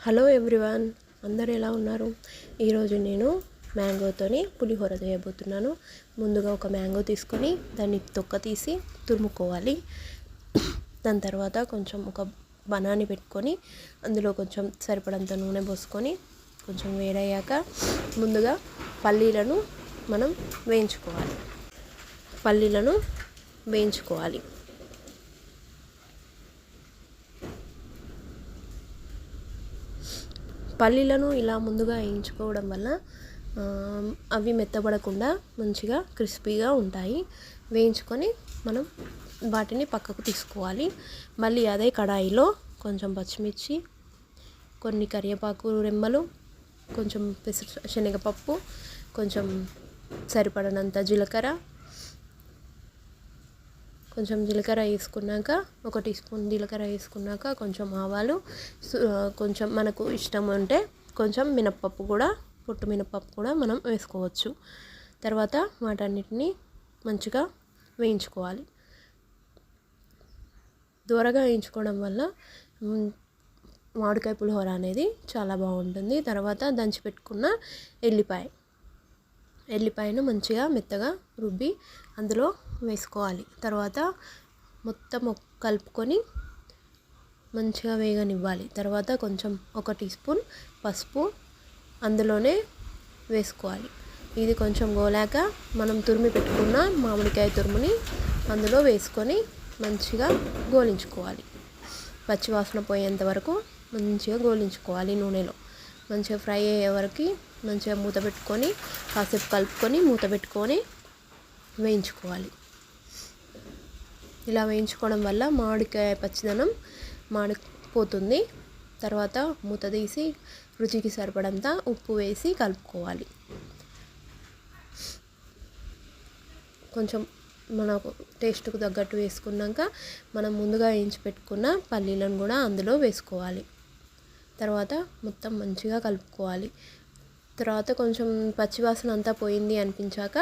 Hello everyone, అందరూ ఎలా ఉన్నారు? ఈరోజు నేను మ్యాంగోతోని పులిహోర చేయబోతున్నాను. ముందుగా ఒక మ్యాంగో తీసుకొని దాన్ని తొక్క తీసి తురుముకోవాలి. దాని తర్వాత కొంచెం ఒక బనాని పెట్టుకొని అందులో కొంచెం సరిపడంత నూనె పోసుకొని కొంచెం వేడయ్యాక ముందుగా పల్లీలను మనం వేయించుకోవాలి. పల్లీలను ఇలా ముందుగా వేయించుకోవడం వల్ల అవి మెత్తబడకుండా మంచిగా క్రిస్పీగా ఉంటాయి. వేయించుకొని మనం వాటిని పక్కకు తీసుకోవాలి. మళ్ళీ అదే కడాయిలో కొంచెం పచ్చిమిర్చి, కొన్ని కరివేపాకు రెమ్మలు, కొంచెం శనగపప్పు, కొంచెం సరిపడనంత జీలకర్ర వేసుకున్నాక, 1 టీ స్పూన్ జీలకర్ర వేసుకున్నాక కొంచెం ఆవాలు, కొంచెం మనకు ఇష్టం ఉంటే కొంచెం మినప్పప్పు కూడా, పొట్టు మినప్పప్పు కూడా మనం వేసుకోవచ్చు. తర్వాత వాటన్నిటిని మంచిగా వేయించుకోవాలి. దూరగా వేయించుకోవడం వల్ల మామిడికాయ పులిహోర అనేది చాలా బాగుంటుంది. తర్వాత దంచి పెట్టుకున్న ఎల్లిపాయను మంచిగా మెత్తగా రుబ్బి అందులో వేసుకోవాలి. తర్వాత మొత్తం కలుపుకొని మంచిగా వేగనివ్వాలి. తర్వాత కొంచెం 1 టీ స్పూన్ పసుపు అందులోనే వేసుకోవాలి. ఇది కొంచెం గోలాక మనం తురిమి పెట్టుకున్న మామిడికాయ తురుముని అందులో వేసుకొని మంచిగా గోలించుకోవాలి. పచ్చివాసన పోయేంత వరకు మంచిగా గోలించుకోవాలి. నూనెలో మంచిగా ఫ్రై అయ్యే వరకు మంచిగా మూత పెట్టుకొని కాసేపు కలుపుకొని మూత పెట్టుకొని వేయించుకోవాలి. ఇలా వేయించుకోవడం వల్ల మామిడికాయ పచ్చిదనం మాడిపోతుంది. తర్వాత మూత తీసి రుచికి సరిపడంత ఉప్పు వేసి కలుపుకోవాలి. కొంచెం మనకు టేస్ట్కు తగ్గట్టు వేసుకున్నాక మనం ముందుగా వేయించి పెట్టుకున్న పల్లీలను కూడా అందులో వేసుకోవాలి. తర్వాత మొత్తం మంచిగా కలుపుకోవాలి. తర్వాత కొంచెం పచ్చివాసన అంతా పోయింది అనిపించాక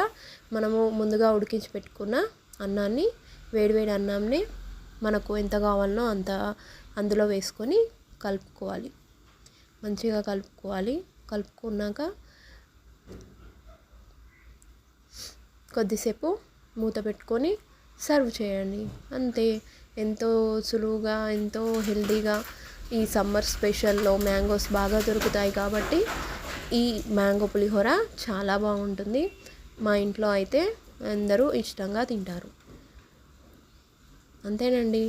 మనము ముందుగా ఉడికించి పెట్టుకున్న అన్నాన్ని, వేడివేడి అన్నాన్ని మనకు ఎంత కావాలనో అంత అందులో వేసుకొని కలుపుకోవాలి. మంచిగా కలుపుకున్నాక కొద్దిసేపు మూత పెట్టుకొని సర్వ్ చేయండి. అంతే. ఎంతో సులువుగా, ఎంతో హెల్తీగా ఈ సమ్మర్ స్పెషల్లో మ్యాంగోస్ బాగా దొరుకుతాయి కాబట్టి ఈ మ్యాంగో పులిహోర చాలా బాగుంటుంది. మా ఇంట్లో అయితే అందరూ ఇష్టంగా తింటారు. అంతేనండి,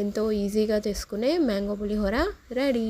ఎంతో ఈజీగా చేసుకునే మ్యాంగో పులిహోర రెడీ.